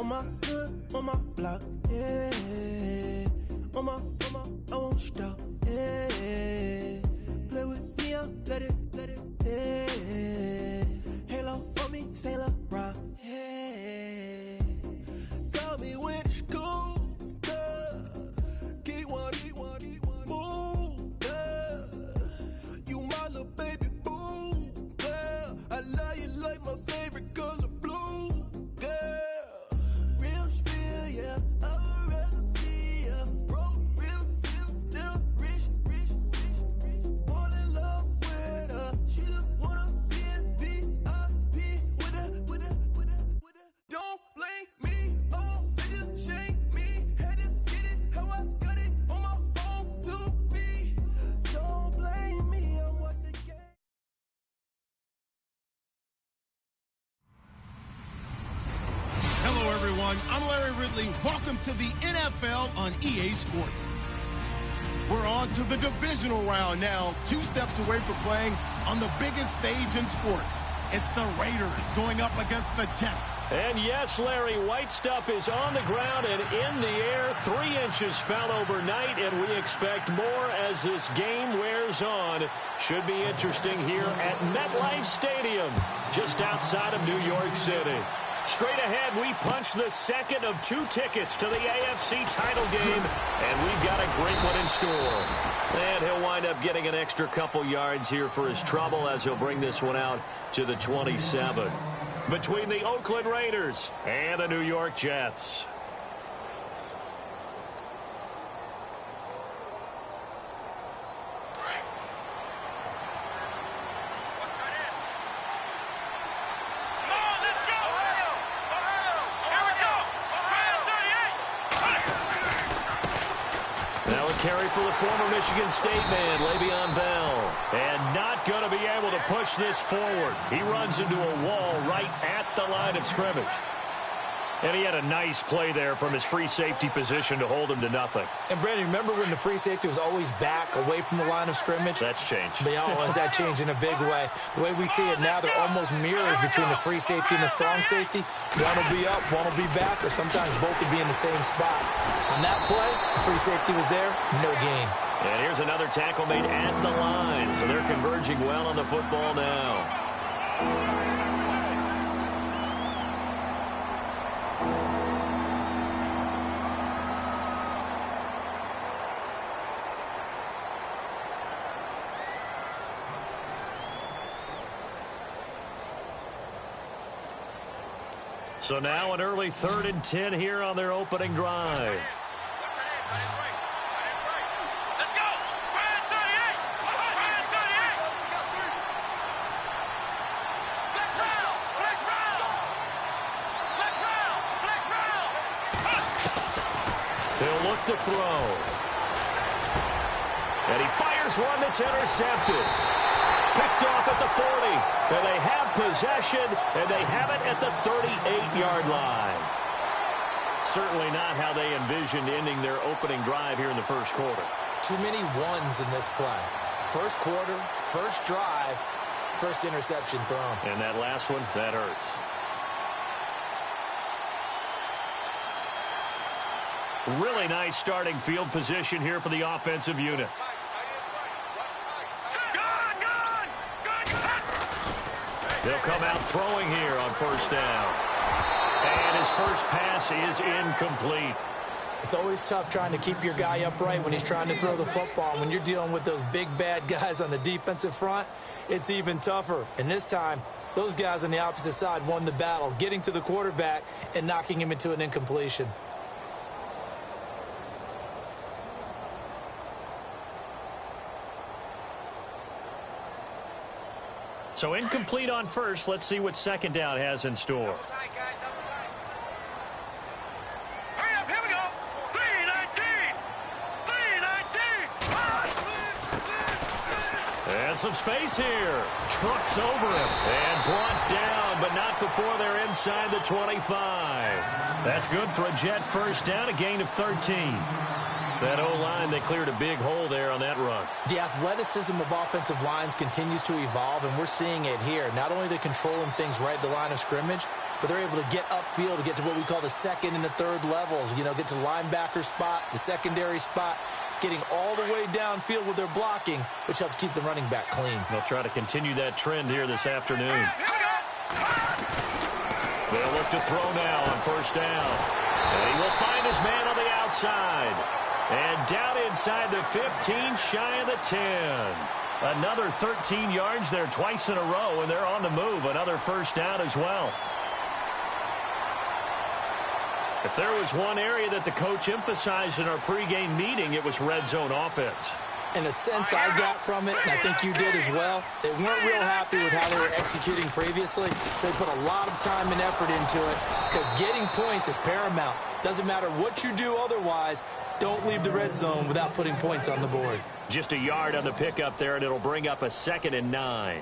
my hood, on my block, yeah. On my, I won't stop, yeah. Play with me, I'll let it, yeah. Halo on me, Saint Laurent, yeah. Got me with the school, yeah. Keep one, move, yeah. You my little baby boo, yeah. I love you like my favorite color blue, yeah. Real spill, yeah. I'd rather be a broke, real, still rich. Fall in love with her. She just wanna be in VIP with her. Don't blame me, oh, niggas shame me. Had to get it how I got it on my own 2 feet. Don't blame me, I'm what the game. Hello, everyone. I'm Larry Ridley. Welcome to the NFL on EA Sports. We're on to the divisional round now, 2 steps away from playing on the biggest stage in sports. It's the Raiders going up against the Jets. And yes, Larry, white stuff is on the ground and in the air. 3 inches fell overnight, and we expect more as this game wears on. Should be interesting here at MetLife Stadium, just outside of New York City. Straight ahead, we punch the second of 2 tickets to the AFC title game, and we've got a great one in store. And he'll wind up getting an extra couple yards here for his trouble as he'll bring this one out to the 27. Between the Oakland Raiders and the New York Jets. Carry for the former Michigan State man, Le'Veon Bell. And not going to be able to push this forward. He runs into a wall right at the line of scrimmage. And he had a nice play there from his free safety position to hold him to nothing. And, Brandon, remember when the free safety was always back away from the line of scrimmage? That's changed. But has that changed in a big way? The way we see it now, they're almost mirrors between the free safety and the strong safety. One will be up, one will be back, or sometimes both will be in the same spot. On that play, the free safety was there, no gain. And here's another tackle made at the line. So they're converging well on the football now. So now an early 3rd and 10 here on their opening drive. He'll look to throw. And he fires one that's intercepted. Picked off at the 40, and they have possession, and they have it at the 38-yard line. Certainly not how they envisioned ending their opening drive here in the first quarter. Too many ones in this play. First quarter, first drive, first interception thrown. And that last one, that hurts. Really nice starting field position here for the offensive unit. They'll come out throwing here on first down. And his first pass is incomplete. It's always tough trying to keep your guy upright when he's trying to throw the football. When you're dealing with those big, bad guys on the defensive front, it's even tougher. And this time, those guys on the opposite side won the battle, getting to the quarterback and knocking him into an incompletion. So incomplete on first. Let's see what second down has in store. Hurry up, here we go. 319. And some space here. Trucks over him. And brought down, but not before they're inside the 25. That's good for a Jet first down, a gain of 13. That O-line, they cleared a big hole there on that run. The athleticism of offensive lines continues to evolve, and we're seeing it here. Not only are they controlling things right at the line of scrimmage, but they're able to get upfield to get to what we call the second and the third levels. You know, get to linebacker spot, the secondary spot, getting all the way downfield with their blocking, which helps keep the running back clean. They'll try to continue that trend here this afternoon. They'll look to throw now on first down. And he will find his man on the outside. And down inside the 15, shy of the 10. Another 13 yards there twice in a row, and they're on the move. Another first down as well. If there was one area that the coach emphasized in our pregame meeting, it was red zone offense. In a sense, I got from it, and I think you did as well, they weren't real happy with how they were executing previously, so they put a lot of time and effort into it because getting points is paramount. Doesn't matter what you do otherwise, don't leave the red zone without putting points on the board. Just a yard on the pickup there, and it'll bring up a 2nd and 9.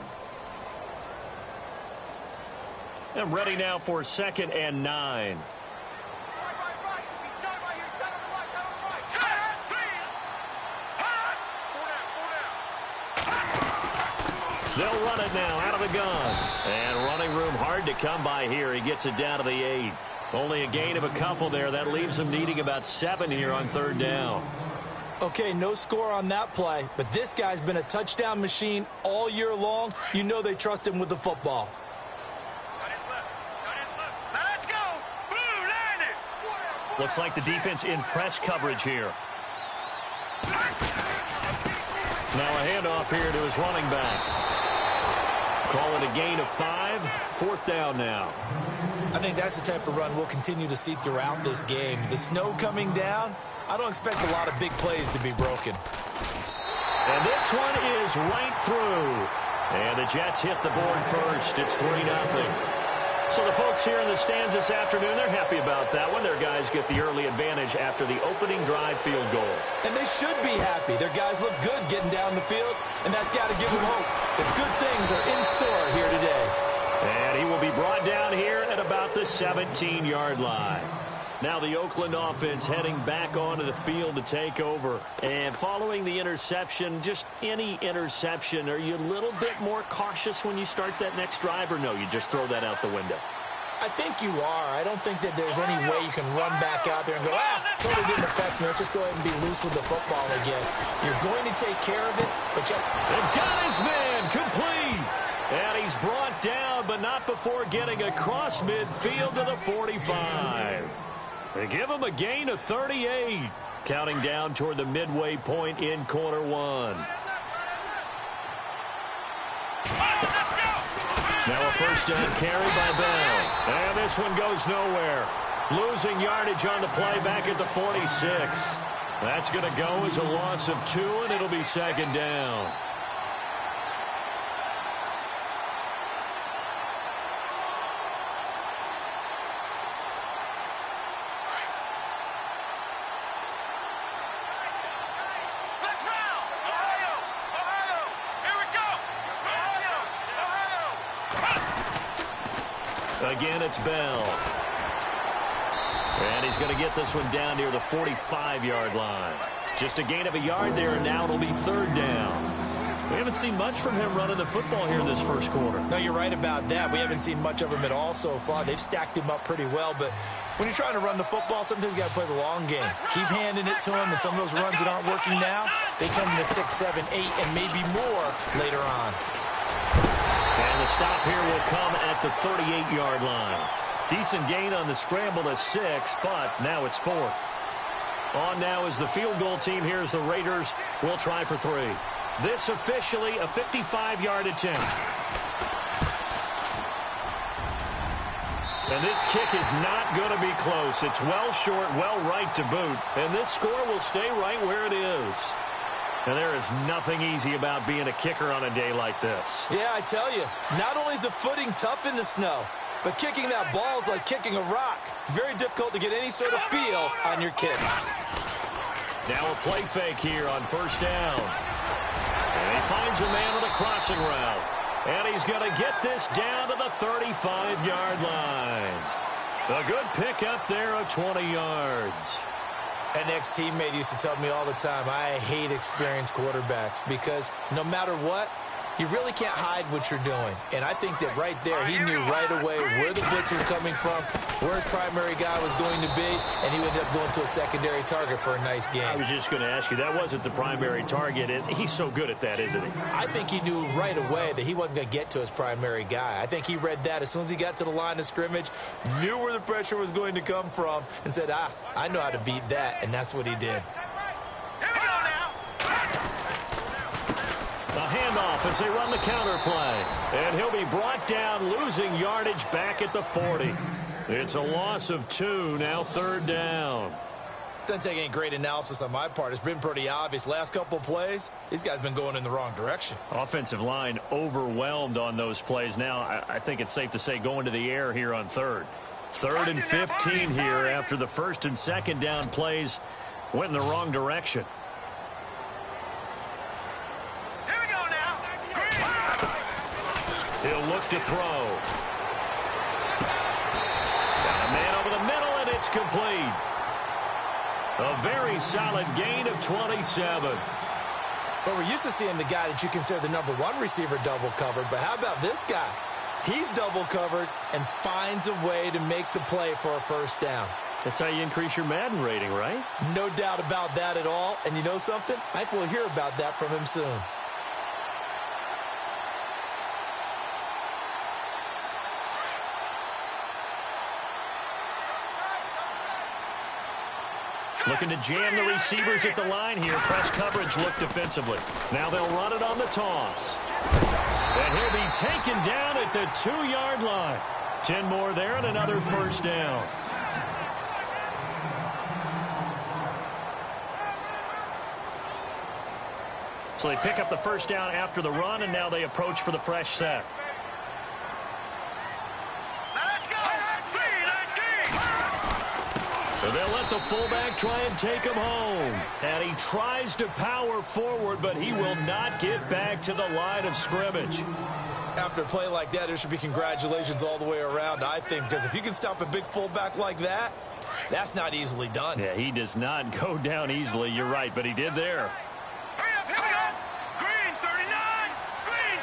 And ready now for 2nd and 9. They'll run it now out of the gun. And running room hard to come by here. He gets it down to the 8. Only a gain of a couple there. That leaves him needing about 7 here on 3rd down. Okay, no score on that play, but this guy's been a touchdown machine all year long. You know they trust him with the football. Let's go. Blue, line it. Looks like the defense in press coverage here. Now a handoff here to his running back. Call it a gain of 5. 4th down now. I think that's the type of run we'll continue to see throughout this game. The snow coming down, I don't expect a lot of big plays to be broken. And this one is right through. And the Jets hit the board first. It's 3-0. So the folks here in the stands this afternoon, they're happy about that one. Their guys get the early advantage after the opening drive field goal. And they should be happy. Their guys look good getting down the field, and that's got to give them hope that good things are in store here today. And he will be brought down here at about the 17-yard line. Now the Oakland offense heading back onto the field to take over. And following the interception, just any interception, are you a little bit more cautious when you start that next drive, or no, you just throw that out the window? I think you are. I don't think that there's any way you can run back out there and go, totally didn't affect me. Let's just go ahead and be loose with the football again. You're going to take care of it, but you have to... They've got his man complete. And he's brought down, but not before getting across midfield to the 45. They give him a gain of 38. Counting down toward the midway point in quarter 1. Now a first down carry by Bell. And this one goes nowhere. Losing yardage on the play back at the 46. That's going to go as a loss of 2, and it'll be 2nd down. Again, it's Bell. And he's going to get this one down near the 45-yard line. Just a gain of a yard there, and now it'll be 3rd down. We haven't seen much from him running the football here in this first quarter. No, you're right about that. We haven't seen much of him at all so far. They've stacked him up pretty well, but when you're trying to run the football, sometimes you got to play the long game. Keep handing it to him, and some of those runs that aren't working now, they turn into 6, 7, 8, and maybe more later on. And the stop here will come at the 38-yard line. Decent gain on the scramble to 6, but now it's 4th. On now is the field goal team. Here's the Raiders. We'll try for 3. This officially a 55-yard attempt. And this kick is not going to be close. It's well short, well right to boot. And this score will stay right where it is. And there is nothing easy about being a kicker on a day like this. Yeah, I tell you, not only is the footing tough in the snow, but kicking that ball is like kicking a rock. Very difficult to get any sort of feel on your kicks. Now a play fake here on first down. And he finds a man on a crossing route. And he's going to get this down to the 35-yard line. A good pickup there of 20 yards. An ex-teammate used to tell me all the time, I hate experienced quarterbacks because no matter what, You really can't hide what you're doing. And I think that right there, he knew right away where the blitz was coming from, where his primary guy was going to be, and he ended up going to a secondary target for a nice game. I was just going to ask you, that wasn't the primary target, and he's so good at that, isn't he? I think he knew right away that he wasn't going to get to his primary guy. I think he read that as soon as he got to the line of scrimmage, knew where the pressure was going to come from, and said, I know how to beat that, and that's what he did. Here we go now. The handoff as they run the counter play. And he'll be brought down, losing yardage back at the 40. It's a loss of 2, now 3rd down. Doesn't take any great analysis on my part. It's been pretty obvious. Last couple plays, these guys been going in the wrong direction. Offensive line overwhelmed on those plays. Now, I think it's safe to say going to the air here on 3rd. 3rd and 15 here after the 1st and 2nd down plays went in the wrong direction. Here we go now. He'll look to throw. Got a man over the middle, and it's complete. A very solid gain of 27. But we're used to seeing the guy that you consider the #1 receiver double covered. But how about this guy? He's double covered and finds a way to make the play for a 1st down. That's how you increase your Madden rating, right? No doubt about that at all. And you know something? I think we'll hear about that from him soon. Looking to jam the receivers at the line here. Press coverage look defensively. Now they'll run it on the toss. And he'll be taken down at the 2-yard line. 10 more there and another 1st down. So they pick up the 1st down after the run, and now they approach for the fresh set. So they'll let the fullback try and take him home. And he tries to power forward, but he will not get back to the line of scrimmage. After a play like that, there should be congratulations all the way around, I think, because if you can stop a big fullback like that, that's not easily done. Yeah, he does not go down easily. You're right, but he did there. Hurry up, here we go. Green 39. Green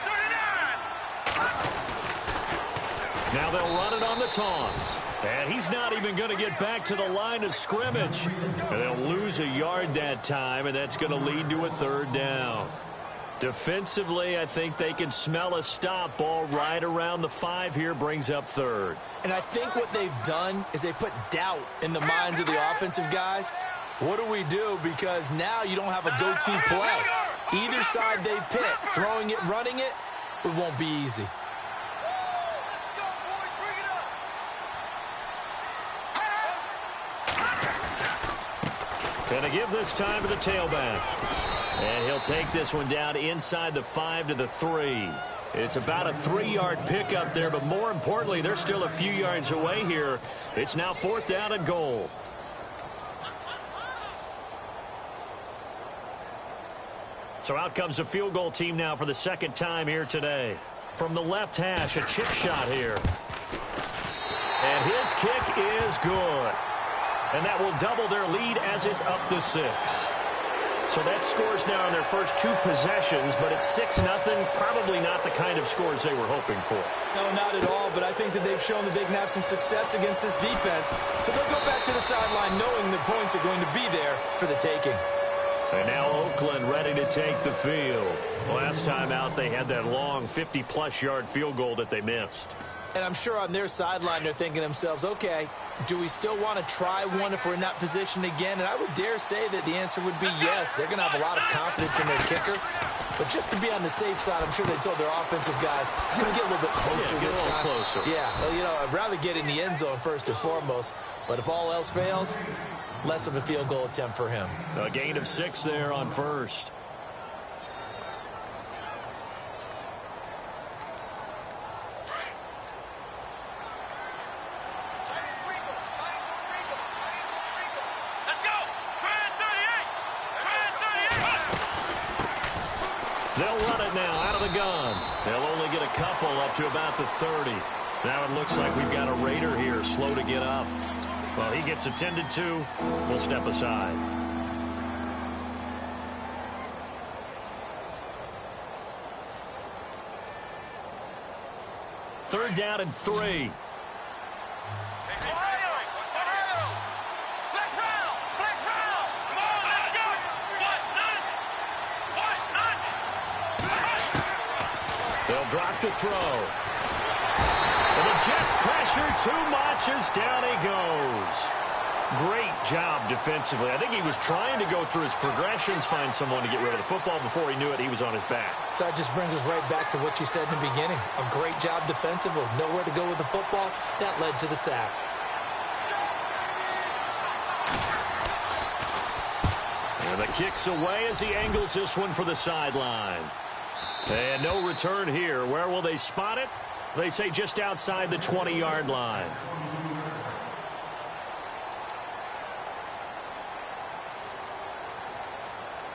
39. Now they'll run it on the toss. And he's not even going to get back to the line of scrimmage. And they'll lose a yard that time, and that's going to lead to a 3rd down. Defensively, I think they can smell a stop. Ball right around the 5 here, brings up 3rd. And I think what they've done is they put doubt in the minds of the offensive guys. What do we do? Because now you don't have a go-to play. Either side they pick, throwing it, running it, it won't be easy. Going to give this time to the tailback. And he'll take this one down inside the 5 to the 3. It's about a 3-yard pickup there, but more importantly, they're still a few yards away here. It's now 4th down and goal. So out comes the field goal team now for the 2nd time here today. From the left hash, a chip shot here. And his kick is good. And that will double their lead as it's up to 6. So that scores now on their first 2 possessions, but it's 6-0. Probably not the kind of scores they were hoping for. No, not at all, but I think that they've shown that they can have some success against this defense. So they'll go back to the sideline knowing the points are going to be there for the taking. And now Oakland ready to take the field. Last time out, they had that long 50-plus yard field goal that they missed. And I'm sure on their sideline they're thinking to themselves, okay, do we still want to try one if we're in that position again? And I would dare say that the answer would be yes. They're going to have a lot of confidence in their kicker. But just to be on the safe side, I'm sure they told their offensive guys, I'm going to get a little bit closer this time. Closer. Yeah, well, you know, I'd rather get in the end zone first and foremost. But if all else fails, less of a field goal attempt for him. A gain of 6 there on 1st. They'll run it now out of the gun. They'll only get a couple up to about the 30. Now it looks like we've got a Raider here slow to get up. Well, he gets attended to. We'll step aside. third down and 3. They'll drop to throw. And the Jets pressure too much as down he goes. Great job defensively. I think he was trying to go through his progressions, find someone to get rid of the football. Before he knew it, he was on his back. So that just brings us right back to what you said in the beginning. A great job defensively. Nowhere to go with the football. That led to the sack. And the kick's away as he angles this one for the sideline. And no return here. Where will they spot it? They say just outside the 20-yard line.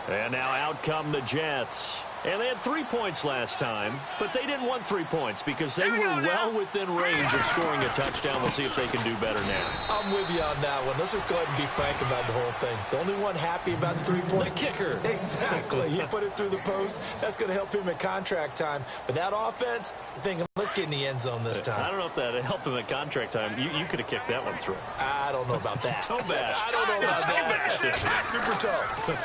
And now out come the Jets. And they had 3 points last time, but they didn't want 3 points because they were well within range of scoring a touchdown. We'll see if they can do better now. I'm with you on that one. Let's just go ahead and be frank about the whole thing. The only one happy about the 3-point. The kicker. Exactly. He put it through the post. That's going to help him at contract time. But that offense, I'm thinking, let's get in the end zone this time. I don't know if that helped him at contract time. You could have kicked that one through. I don't know about that. Toe bash. I don't know about that. Super toe.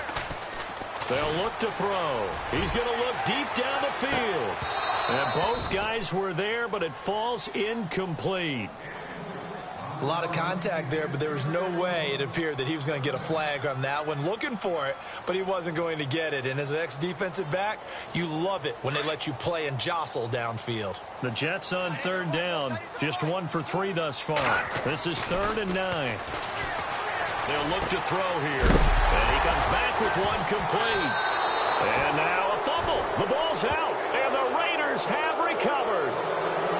They'll look to throw. He's going to look deep down the field. And both guys were there, but it falls incomplete. A lot of contact there, but there was no way it appeared that he was going to get a flag on that one. Looking for it, but he wasn't going to get it. And as an ex-defensive back, you love it when they let you play and jostle downfield. The Jets on third down. Just 1 for 3 thus far. This is 3rd and 9. They'll look to throw here. And he comes back with one complete. And now a fumble. The ball's out. And the Raiders have recovered.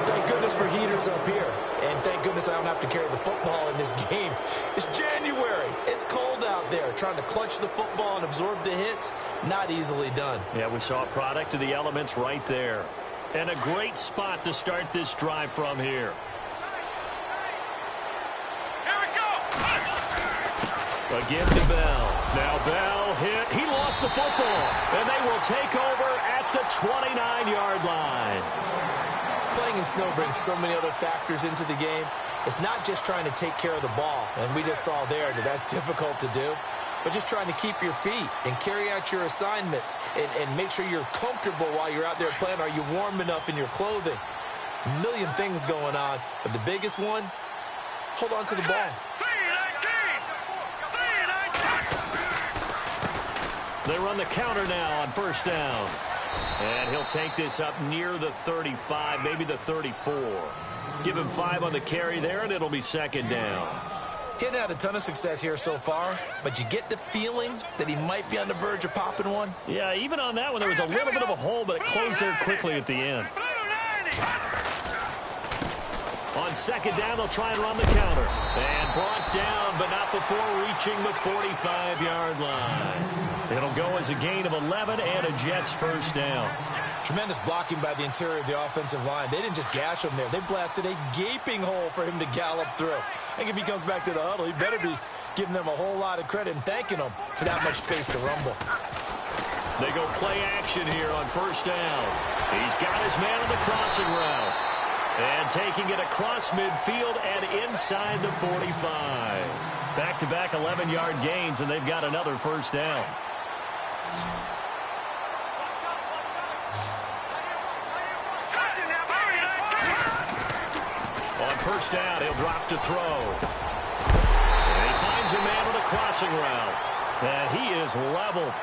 Thank goodness for heaters up here. And thank goodness I don't have to carry the football in this game. It's January. It's cold out there. Trying to clutch the football and absorb the hits, not easily done. Yeah, we saw a product of the elements right there. And a great spot to start this drive from here. Again to Bell. Now Bell hit. He lost the football. And they will take over at the 29-yard line. Playing in snow brings so many other factors into the game. It's not just trying to take care of the ball. And we just saw there that that's difficult to do. But just trying to keep your feet and carry out your assignments and make sure you're comfortable while you're out there playing. Are you warm enough in your clothing? A million things going on. But the biggest one, hold on to the ball. They run the counter now on first down. And he'll take this up near the 35, maybe the 34. Give him 5 on the carry there, and it'll be 2nd down. He hadn't had a ton of success here so far, but you get the feeling that he might be on the verge of popping one. Yeah, even on that one, there was a little bit of a hole, but it closed there quickly at the end. On 2nd down, they'll try and run the counter. And brought down, but not before reaching the 45-yard line. It'll go as a gain of 11 and a Jets first down. Tremendous blocking by the interior of the offensive line. They didn't just gash him there. They blasted a gaping hole for him to gallop through. I think if he comes back to the huddle, he better be giving them a whole lot of credit and thanking them for that much space to rumble. They go play action here on first down. He's got his man on the crossing route. And taking it across midfield and inside the 45. Back-to-back 11-yard gains, and they've got another first down. On first down, he'll drop to throw. And he finds a man with a crossing route. And he is leveled.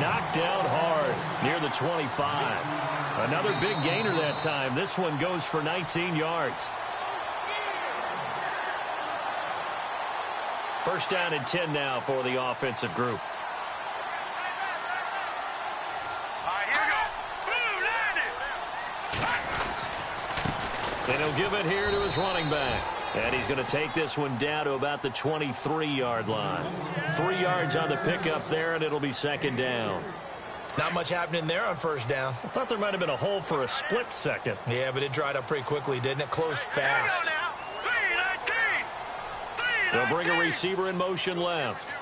Knocked down hard near the 25. Another big gainer that time. This one goes for 19 yards. First down and 10 now for the offensive group. And he'll give it here to his running back. And he's going to take this one down to about the 23-yard line. 3 yards on the pickup there, and it'll be 2nd down. Not much happening there on first down. I thought there might have been a hole for a split second. Yeah, but it dried up pretty quickly, didn't it? Closed fast. They'll bring a receiver in motion left.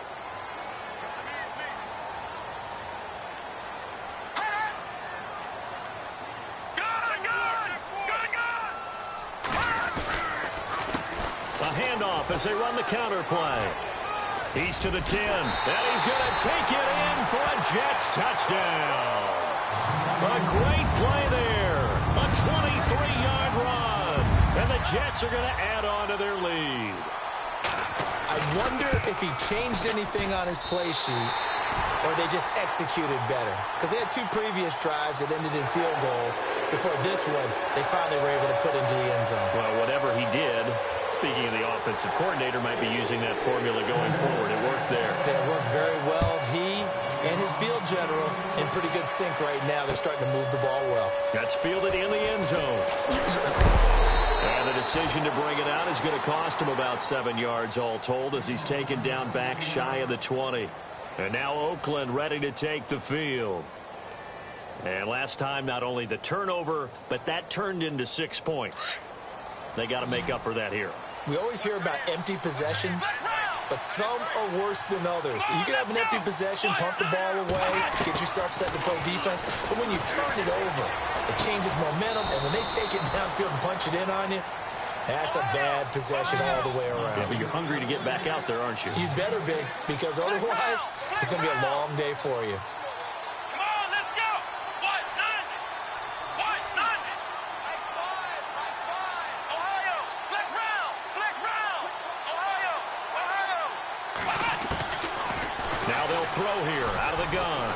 handoff as they run the counter play. He's to the 10, and he's going to take it in for a Jets touchdown. A great play there. A 23-yard run. And the Jets are going to add on to their lead. I wonder if he changed anything on his play sheet or they just executed better. Because they had 2 previous drives that ended in field goals. Before this one, they finally were able to put into the end zone. Well, whatever he did, speaking of the offensive coordinator, might be using that formula going forward. It worked there. It worked very well. He and his field general in pretty good sync right now. They're starting to move the ball well. That's fielded in the end zone. And the decision to bring it out is going to cost him about 7 yards all told as he's taken down back shy of the 20. And now Oakland ready to take the field. And last time, not only the turnover, but that turned into 6 points. They got to make up for that here. We always hear about empty possessions, but some are worse than others. You can have an empty possession, pump the ball away, get yourself set to play defense, but when you turn it over, it changes momentum, and when they take it downfield and punch it in on you, that's a bad possession all the way around. Yeah, but you're hungry to get back out there, aren't you? You better be, because otherwise, it's going to be a long day for you. Throw here out of the gun.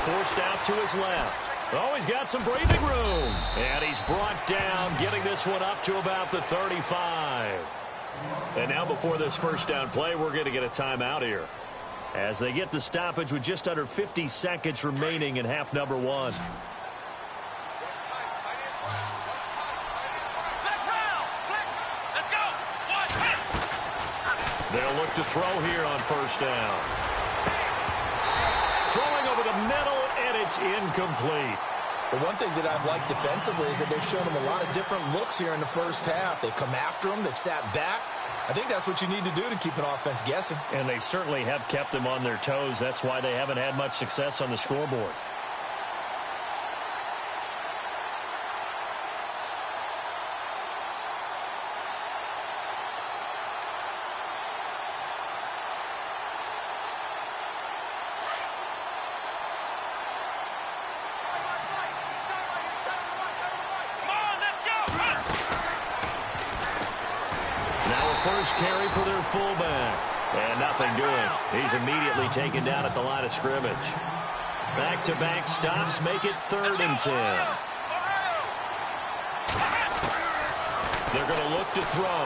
Forced out to his left. Oh, he's got some breathing room. And he's brought down, getting this one up to about the 35. And now before this first down play, we're going to get a timeout here, as they get the stoppage with just under 50 seconds remaining in half number 1. They'll look to throw here on first down. Throwing over the middle, and it's incomplete. The one thing that I've liked defensively is that they've shown them a lot of different looks here in the first half. They've come after them. They've sat back. I think that's what you need to do to keep an offense guessing. And they certainly have kept them on their toes. That's why they haven't had much success on the scoreboard. First carry for their fullback. And nothing doing. He's immediately taken down at the line of scrimmage. Back-to-back stops make it 3rd and 10. They're going to look to throw.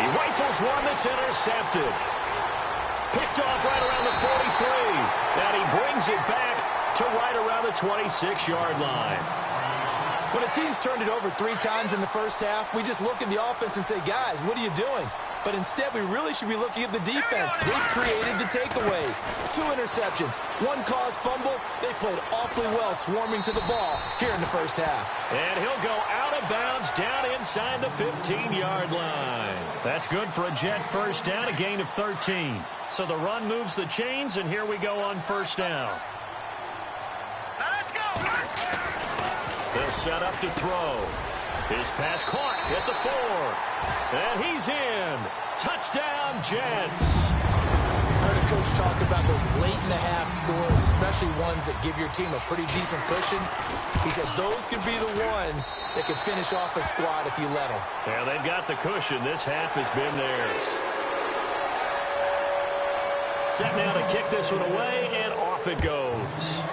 He rifles one that's intercepted. Picked off right around the 43. And he brings it back to right around the 26-yard line. When a team's turned it over 3 times in the first half, we just look at the offense and say, guys, what are you doing? But instead, we really should be looking at the defense. They've created the takeaways. 2 interceptions, 1 caused fumble. They played awfully well swarming to the ball here in the first half. And he'll go out of bounds down inside the 15-yard line. That's good for a Jet first down, a gain of 13. So the run moves the chains, and here we go on first down. They'll set up to throw. His pass caught at the 4. And he's in. Touchdown, Jets. I heard a coach talk about those late-in-the-half scores, especially ones that give your team a pretty decent cushion. He said those could be the ones that could finish off a squad if you let them. Yeah, they've got the cushion. This half has been theirs. Set now to kick this one away, and off it goes.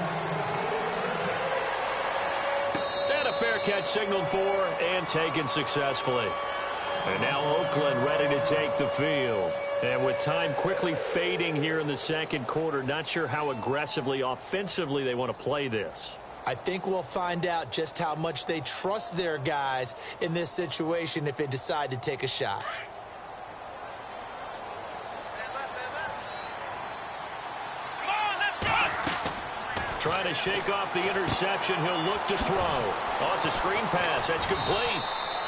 Fair catch signaled for and taken successfully. And now Oakland ready to take the field. And with time quickly fading here in the second quarter, not sure how aggressively, offensively they want to play this. I think we'll find out just how much they trust their guys in this situation if they decide to take a shot. Trying to shake off the interception. He'll look to throw. Oh, it's a screen pass. That's complete.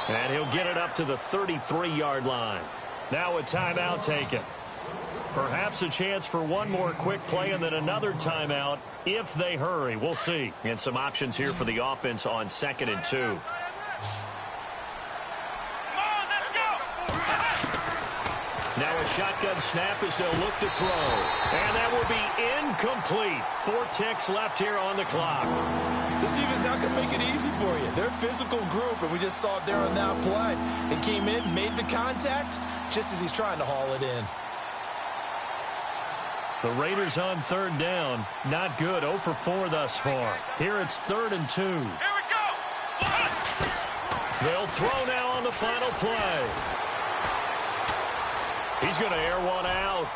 And he'll get it up to the 33-yard line. Now a timeout taken. Perhaps a chance for one more quick play and then another timeout if they hurry. We'll see. And some options here for the offense on 2nd and 2. Now a shotgun snap as they'll look to throw. And that will be incomplete. 4 ticks left here on the clock. This defense not going to make it easy for you. They're a physical group, and we just saw it there on that play. They came in, made the contact, just as he's trying to haul it in. The Raiders on 3rd down. Not good. 0 for 4 thus far. Here it's 3rd and 2. Here we go. They'll throw now on the final play. He's going to air one out.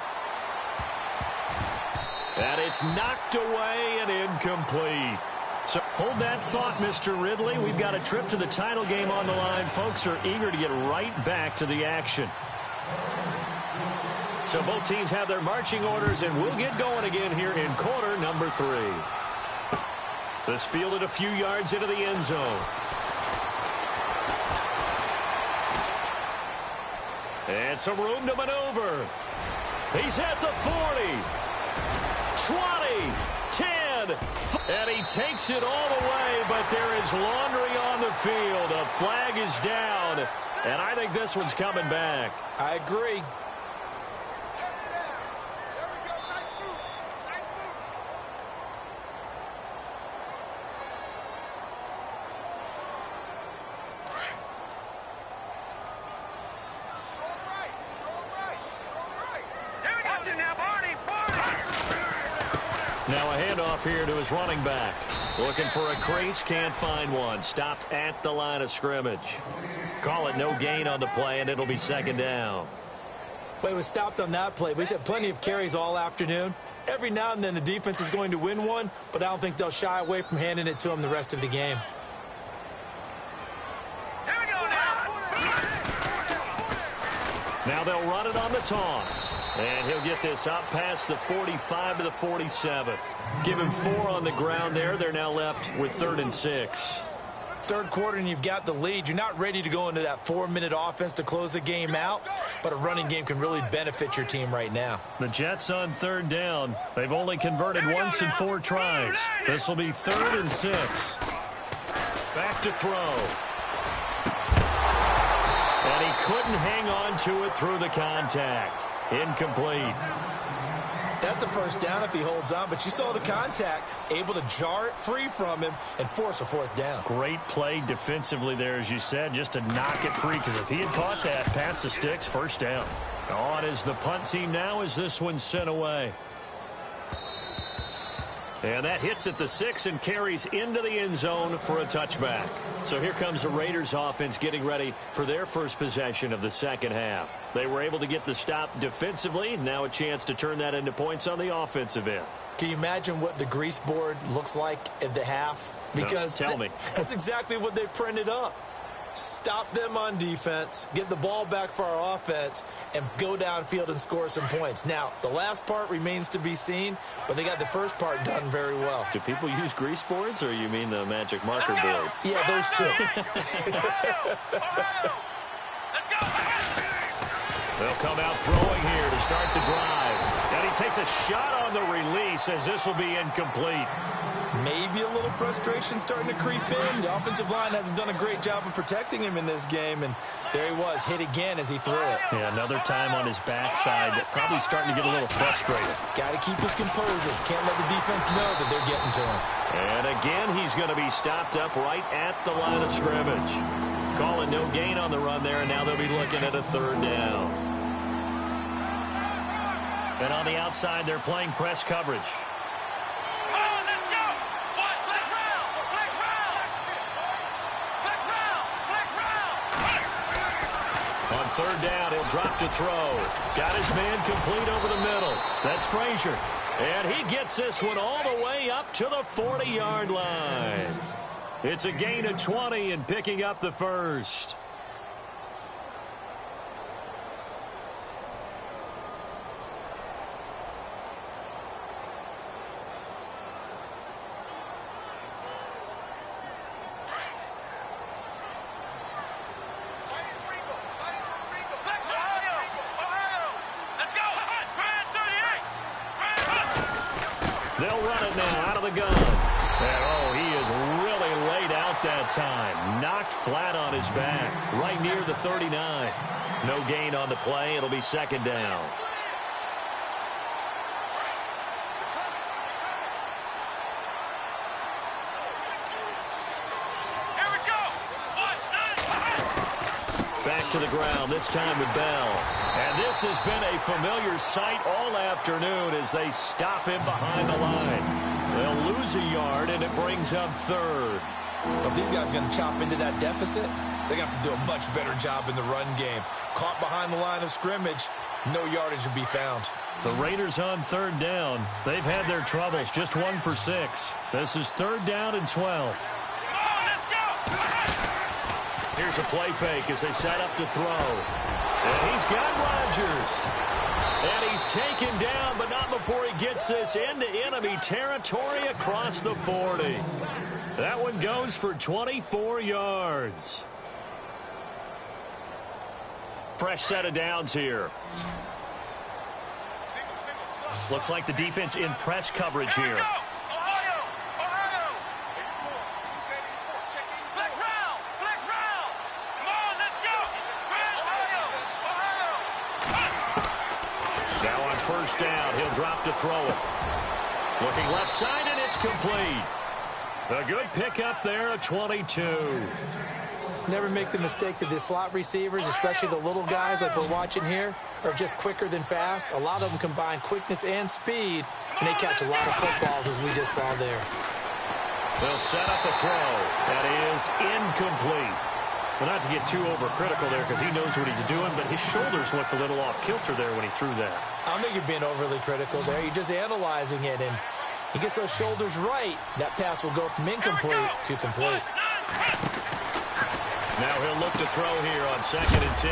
And it's knocked away and incomplete. So hold that thought, Mr. Ridley. We've got a trip to the title game on the line. Folks are eager to get right back to the action. So both teams have their marching orders, and we'll get going again here in quarter number 3. This fielded a few yards into the end zone. And some room to maneuver. He's at the 40, 20, 10, and he takes it all the way, but there is laundry on the field. A flag is down, and I think this one's coming back. I agree. Now a handoff here to his running back. Looking for a crease, can't find one. Stopped at the line of scrimmage. Call it no gain on the play, and it'll be 2nd down. Well, he was stopped on that play, but he's had plenty of carries all afternoon. Every now and then the defense is going to win one, but I don't think they'll shy away from handing it to him the rest of the game. Here we go now. Now they'll run it on the toss. And he'll get this up past the 45 to the 47. Give him 4 on the ground there. They're now left with 3rd and 6. 3rd quarter and you've got the lead. You're not ready to go into that 4-minute offense to close the game out, but a running game can really benefit your team right now. The Jets on 3rd down. They've only converted once in 4 tries. This will be 3rd and 6. Back to throw. And he couldn't hang on to it through the contact. Incomplete. That's a 1st down if he holds on, but you saw the contact, able to jar it free from him and force a 4th down. Great play defensively there, as you said, just to knock it free, because if he had caught that, past the sticks, 1st down. On is the punt team now as this one's sent away. And that hits at the 6 and carries into the end zone for a touchback. So here comes the Raiders offense getting ready for their first possession of the 2nd half. They were able to get the stop defensively. Now a chance to turn that into points on the offensive end. Can you imagine what the grease board looks like at the half? Because no, tell me. That's exactly what they printed up. Stop them on defense, get the ball back for our offense, and go downfield and score some points. Now, the last part remains to be seen, but they got the first part done very well. Do people use grease boards, or you mean the magic marker boards? Yeah, those two. They'll come out throwing here to start the drive. And he takes a shot on the release as this will be incomplete. Maybe a little frustration starting to creep in. The offensive line hasn't done a great job of protecting him in this game, and there he was, hit again as he threw it. Yeah, another time on his backside, probably starting to get a little frustrated. Got to keep his composure. Can't let the defense know that they're getting to him. And again, he's going to be stopped up right at the line of scrimmage. Call it no gain on the run there, and now they'll be looking at a 3rd down. And on the outside, they're playing press coverage. On 3rd down, he'll drop to throw. Got his man complete over the middle. That's Frazier. And he gets this one all the way up to the 40-yard line. It's a gain of 20 and picking up the 1st. They'll run it now out of the gun. And, oh, he is really laid out out that time. Knocked flat on his back, right near the 39. No gain on the play. It'll be second down. Back to the ground, this time with Bell. And this has been a familiar sight all afternoon as they stop him behind the line. They'll lose a yard, and it brings up third. Well, if these guys are going to chop into that deficit, they got to do a much better job in the run game. Caught behind the line of scrimmage, no yardage to be found. The Raiders on third down. They've had their troubles, just 1 for 6. This is third down and 12. Here's a play fake as they set up to throw. And he's got Rodgers. And he's taken down, but not before he gets this into enemy territory across the 40. That one goes for 24 yards. Fresh set of downs here. Looks like the defense in press coverage here. First down, he'll drop to throw it. Looking left side, and it's complete. A good pickup there at 22. Never make the mistake that the slot receivers, especially the little guys like we're watching here, are just quicker than fast. A lot of them combine quickness and speed, and they catch a lot of footballs, as we just saw there. They'll set up a throw. That is incomplete. Well, not to get too overcritical there because he knows what he's doing, but his shoulders looked a little off kilter there when he threw that. I don't think you're being overly critical there. You're just analyzing it, and he gets those shoulders right. That pass will go from incomplete to complete. Now he'll look to throw here on 2nd and 10.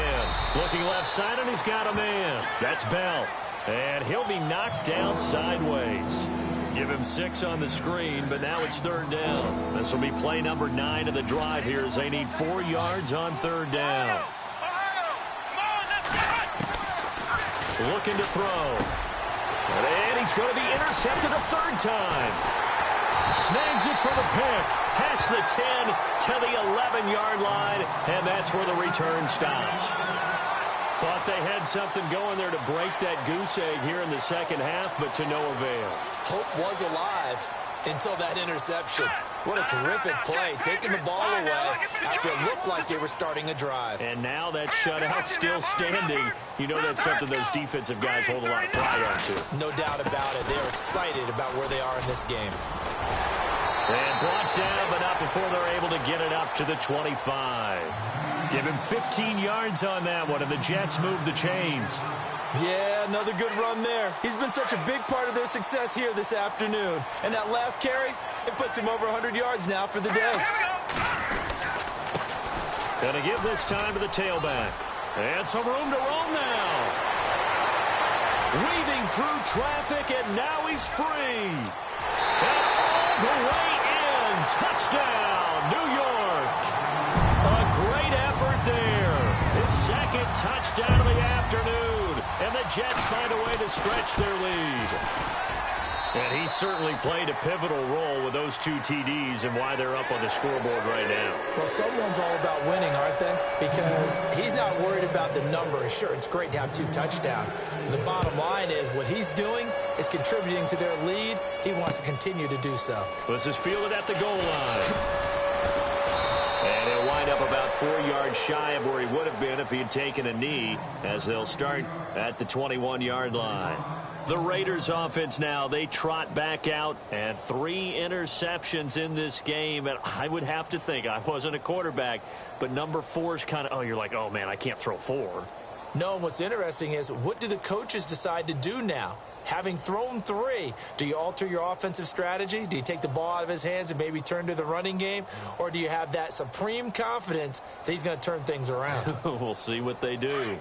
Looking left side, and he's got a man. That's Bell. And he'll be knocked down sideways. Give him 6 on the screen, but now it's third down. This will be play number 9 of the drive here as they need 4 yards on third down. Looking to throw. And he's going to be intercepted a third time. Snags it for the pick. Past the 10 to the 11-yard line, and that's where the return stops. Thought they had something going there to break that goose egg here in the second half, but to no avail. Hope was alive until that interception. What a terrific play, taking the ball away after it looked like they were starting a drive. And now that shutout still standing. You know that's something those defensive guys hold a lot of pride on, too. No doubt about it. They're excited about where they are in this game. And brought down, but not before they're able to get it up to the 25. Give him 15 yards on that one, and the Jets move the chains. Yeah, another good run there. He's been such a big part of their success here this afternoon. And that last carry, it puts him over 100 yards now for the day. Gonna give this time to the tailback. And some room to roam now. Weaving through traffic, and now he's free. And all the way in. Touchdown, New York. A great effort there. His second touchdown of the afternoon. And the Jets find a way to stretch their lead. And he certainly played a pivotal role with those 2 TDs and why they're up on the scoreboard right now. Well, someone's all about winning, aren't they? Because he's not worried about the number. Sure, it's great to have 2 touchdowns. But the bottom line is what he's doing is contributing to their lead. He wants to continue to do so. This is fielded at the goal line. And he'll wind up about 4 yards shy of where he would have been if he had taken a knee, as they'll start at the 21-yard line. The Raiders offense now, they trot back out, and 3 interceptions in this game. And I would have to think, I wasn't a quarterback, but number 4 is kind of, oh, you're like, oh, man, I can't throw 4. No, what's interesting is what do the coaches decide to do now? Having thrown 3, do you alter your offensive strategy? Do you take the ball out of his hands and maybe turn to the running game? Or do you have that supreme confidence that he's going to turn things around? We'll see what they do.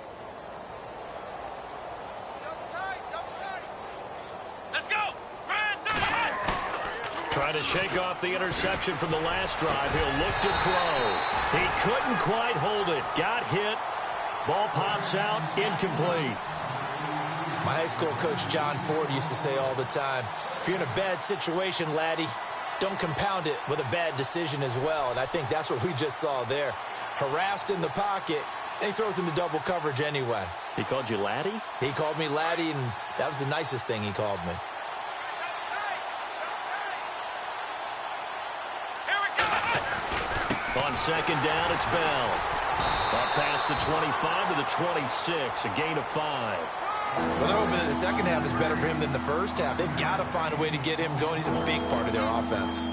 Trying to shake off the interception from the last drive. He'll look to throw. He couldn't quite hold it. Got hit. Ball pops out. Incomplete. My high school coach, John Ford, used to say all the time, if you're in a bad situation, laddie, don't compound it with a bad decision as well. And I think that's what we just saw there. Harassed in the pocket, and he throws into double coverage anyway. He called you laddie? He called me laddie, and that was the nicest thing he called me. On second down, it's Bell. Up past the 25 to the 26, a gain of 5. Well, they're hoping that the second half is better for him than the first half. They've got to find a way to get him going. He's a big part of their offense.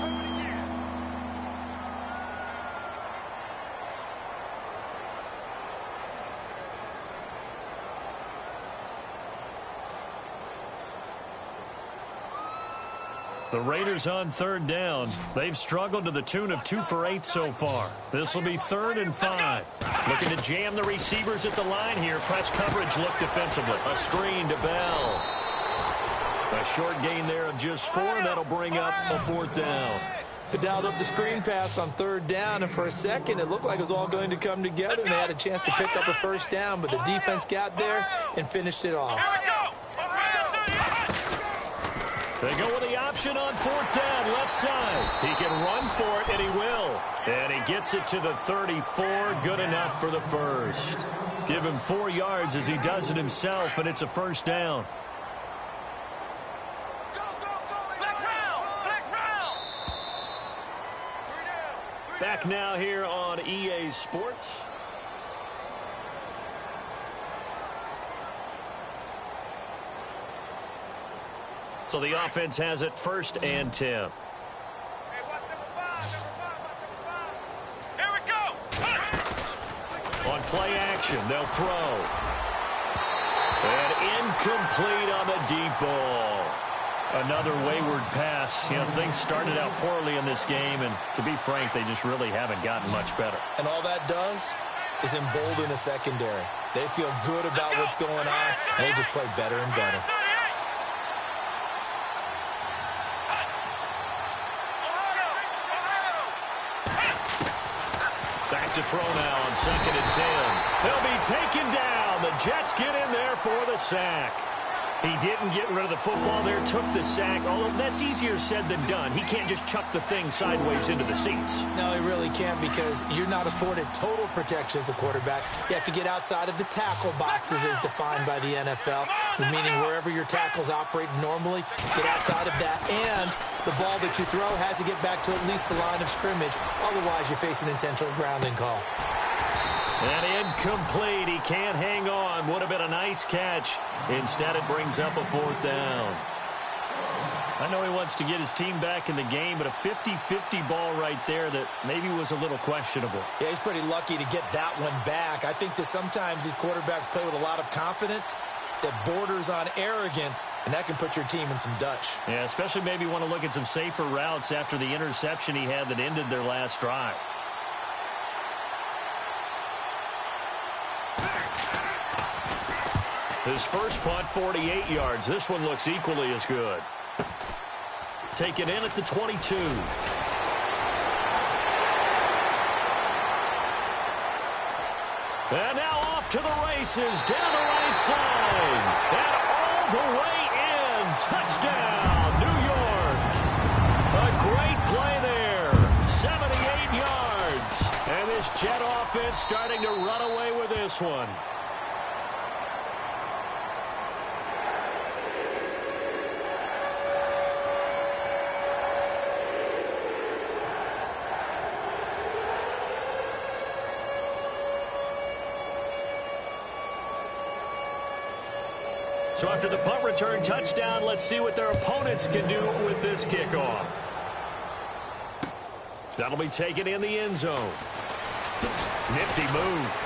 The Raiders on third down. They've struggled to the tune of 2 for 8 so far. This will be 3rd and 5. Looking to jam the receivers at the line here. Press coverage look defensively. A screen to Bell. A short gain there of just 4. That'll bring up a 4th down. They dialed up the screen pass on 3rd down, and for a second it looked like it was all going to come together, and they had a chance to pick up a 1st down, but the defense got there and finished it off. They go with the option on 4th down, left side. He can run for it, and he will. And he gets it to the 34, good enough for the first. Give him 4 yards as he does it himself, and it's a 1st down. Back now here on EA Sports. So the offense has it 1st and 10. Hey, watch number 5. Here we go. On play action, they'll throw. And incomplete on the deep ball. Another wayward pass. You know, things started out poorly in this game, and to be frank, they just really haven't gotten much better. And all that does is embolden a secondary. They feel good about what's going on, and they just play better and better. Back to throw now on 2nd and 10. They'll be taken down. The Jets get in there for the sack. He didn't get rid of the football there, took the sack, although that's easier said than done. He can't just chuck the thing sideways into the seats. No, he really can't, because you're not afforded total protection as a quarterback. You have to get outside of the tackle boxes as defined by the NFL, meaning wherever your tackles operate normally, get outside of that, and the ball that you throw has to get back to at least the line of scrimmage. Otherwise, you face an intentional grounding call. And incomplete. He can't hang on. Would have been a nice catch. Instead, it brings up a 4th down. I know he wants to get his team back in the game, but a 50-50 ball right there that maybe was a little questionable. Yeah, he's pretty lucky to get that one back. I think that sometimes these quarterbacks play with a lot of confidence that borders on arrogance, and that can put your team in some Dutch. Yeah, especially maybe want to look at some safer routes after the interception he had that ended their last drive. His first punt, 48 yards. This one looks equally as good. Taken in at the 22. And now off to the races, down the right side. And all the way in. Touchdown, New York. A great play there. 78 yards. And this Jet offense starting to run away with this one. So after the punt return touchdown, let's see what their opponents can do with this kickoff. That'll be taken in the end zone. Nifty move.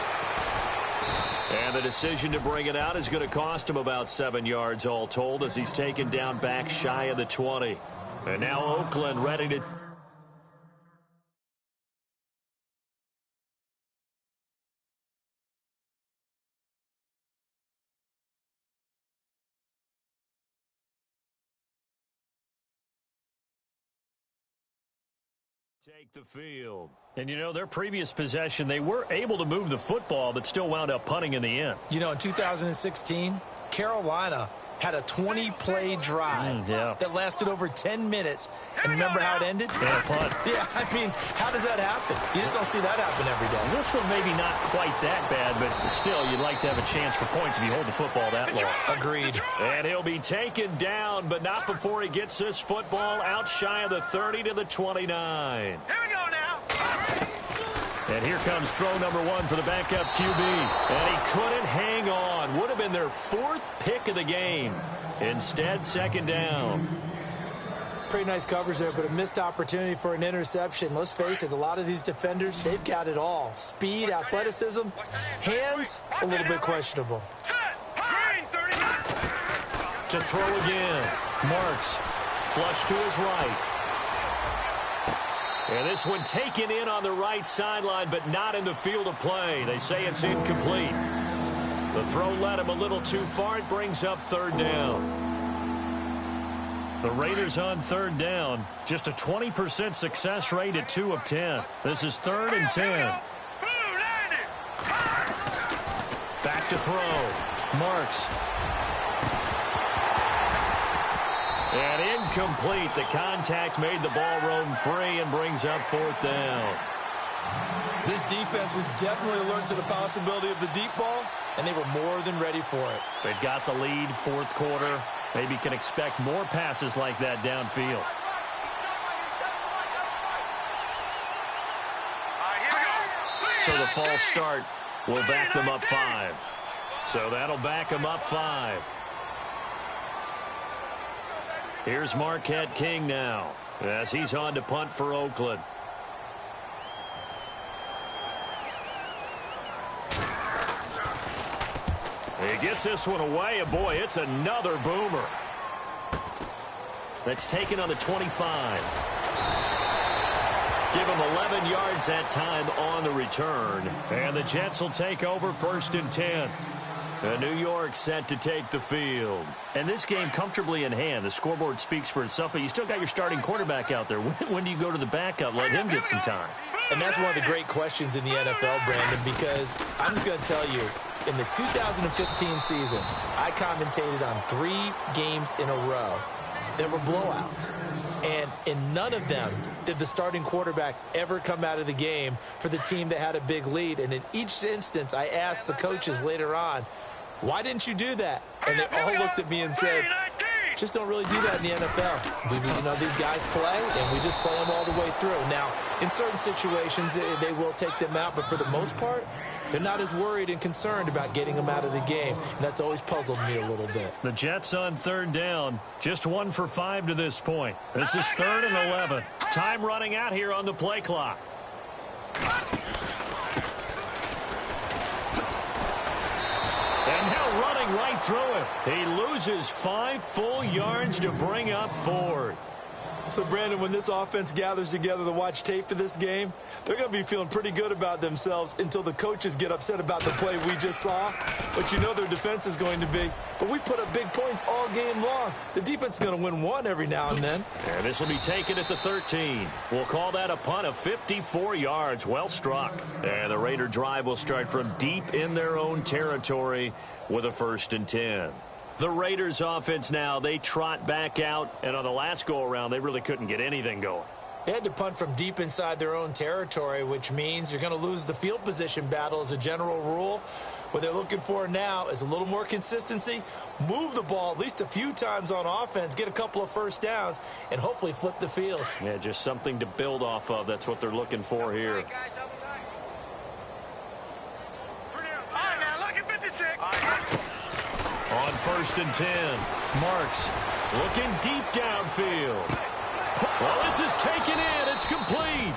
And the decision to bring it out is going to cost him about 7 yards all told as he's taken down back shy of the 20. And now Oakland ready to... take the field. And, you know, their previous possession, they were able to move the football, but still wound up punting in the end. You know, in 2016, Carolina had a 20-play drive that lasted over 10 minutes. And remember how it ended? Yeah, punt. Yeah, I mean, how does that happen? You just don't see that happen every day. This one maybe not quite that bad, but still, you'd like to have a chance for points if you hold the football that long. Agreed. And he'll be taken down, but not before he gets this football out shy of the 30 to the 29. Here we go now. And here comes throw number 1 for the backup QB. And he couldn't hang on. Would have been their 4th pick of the game. Instead, second down. Pretty nice coverage there, but a missed opportunity for an interception. Let's face it, a lot of these defenders, they've got it all. Speed, athleticism, hands, a little bit questionable. To throw again. Marks. Flush to his right. And this one taken in on the right sideline, but not in the field of play. They say it's incomplete. The throw led him a little too far. It brings up third down. The Raiders on third down. Just a 20% success rate at 2 of 10. This is 3rd and 10. Back to throw. Marks. And incomplete. The contact made the ball roam free and brings up 4th down. This defense was definitely alert to the possibility of the deep ball, and they were more than ready for it. They've got the lead, 4th quarter. Maybe can expect more passes like that downfield. So the false start will back them up 5. So that'll back them up 5. Here's Marquette King now as he's on to punt for Oakland. He gets this one away, and boy, it's another boomer. That's taken on the 25. Give him 11 yards that time on the return. And the Jets will take over 1st and 10. New York set to take the field. And this game comfortably in hand. The scoreboard speaks for itself, but you still got your starting quarterback out there. When do you go to the backup? Let him get some time. And that's one of the great questions in the NFL, Brandon, because I'm just going to tell you, in the 2015 season, I commentated on 3 games in a row. There were blowouts. And in none of them did the starting quarterback ever come out of the game for the team that had a big lead. And in each instance, I asked the coaches later on, why didn't you do that? And they all looked at me and said, just don't really do that in the NFL. These guys play, and we just play them all the way through. Now, in certain situations, they will take them out, but for the most part, they're not as worried and concerned about getting them out of the game, and that's always puzzled me a little bit. The Jets on third down, just 1 for 5 to this point. This is 3rd and 11. Time running out here on the play clock. And now running right through it. He loses 5 full yards to bring up 4th. So, Brandon, when this offense gathers together to watch tape for this game, they're going to be feeling pretty good about themselves until the coaches get upset about the play we just saw. But you know their defense is going to be. But we put up big points all game long. The defense is going to win one every now and then. And this will be taken at the 13. We'll call that a punt of 54 yards. Well struck. And the Raider drive will start from deep in their own territory with a 1st and 10. The Raiders offense now, they trot back out, and on the last go-around, they really couldn't get anything going. They had to punt from deep inside their own territory, which means you're going to lose the field position battle as a general rule. What they're looking for now is a little more consistency, move the ball at least a few times on offense, get a couple of first downs, and hopefully flip the field. Yeah, just something to build off of. That's what they're looking for here. On 1st and 10, Marks looking deep downfield. Well, this is taken in. It's complete.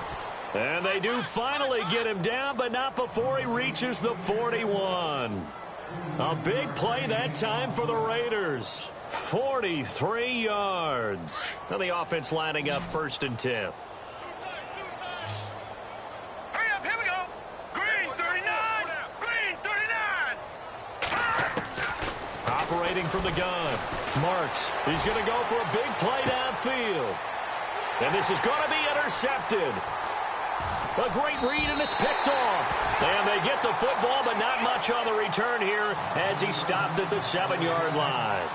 And they do finally get him down, but not before he reaches the 41. A big play that time for the Raiders. 43 yards. Now the offense lining up 1st and 10. Operating from the gun. Marks. He's going to go for a big play downfield. And this is going to be intercepted. A great read, and it's picked off. And they get the football, but not much on the return here as he stopped at the 7-yard line.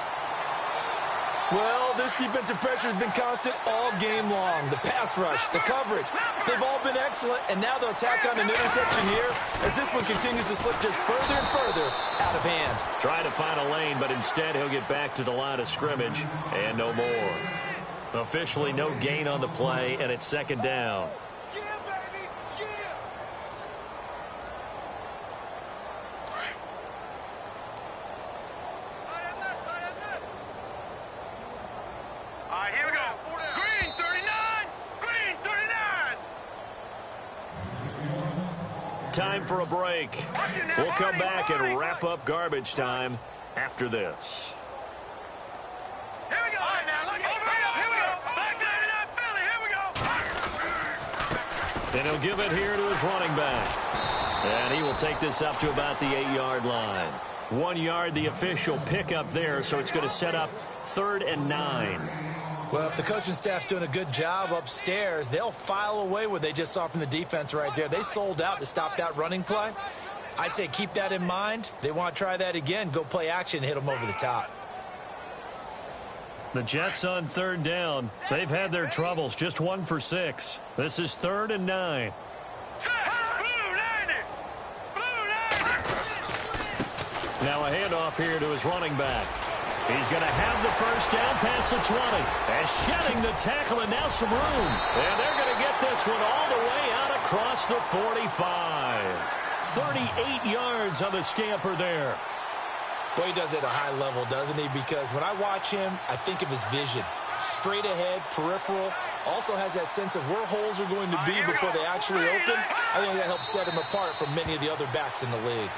Well, this defensive pressure has been constant all game long. The pass rush, the coverage, they've all been excellent, and now they'll tack on an interception here as this one continues to slip just further and further out of hand. Trying to find a lane, but instead he'll get back to the line of scrimmage and no more. Officially no gain on the play, and it's second down. Time for a break. We'll come back and wrap up garbage time after this. Here we go. All right, now, look, here we go. Back to Philly. Here we go. And he'll give it here to his running back. And he will take this up to about the 8-yard line. 1 yard, the official pickup there, so it's going to set up 3rd and 9. Well, if the coaching staff's doing a good job upstairs, they'll file away what they just saw from the defense right there. They sold out to stop that running play. I'd say keep that in mind. They want to try that again, go play action, hit them over the top. The Jets on 3rd down. They've had their troubles, just 1 for 6. This is 3rd and 9. Now a handoff here to his running back. He's going to have the first down past the 20. And shedding the tackle, and now some room. And they're going to get this one all the way out across the 45. 38 yards on the scamper there. Boy, he does it at a high level, doesn't he? Because when I watch him, I think of his vision. Straight ahead, peripheral. Also has that sense of where holes are going to be before they actually open. I think that helps set him apart from many of the other backs in the league.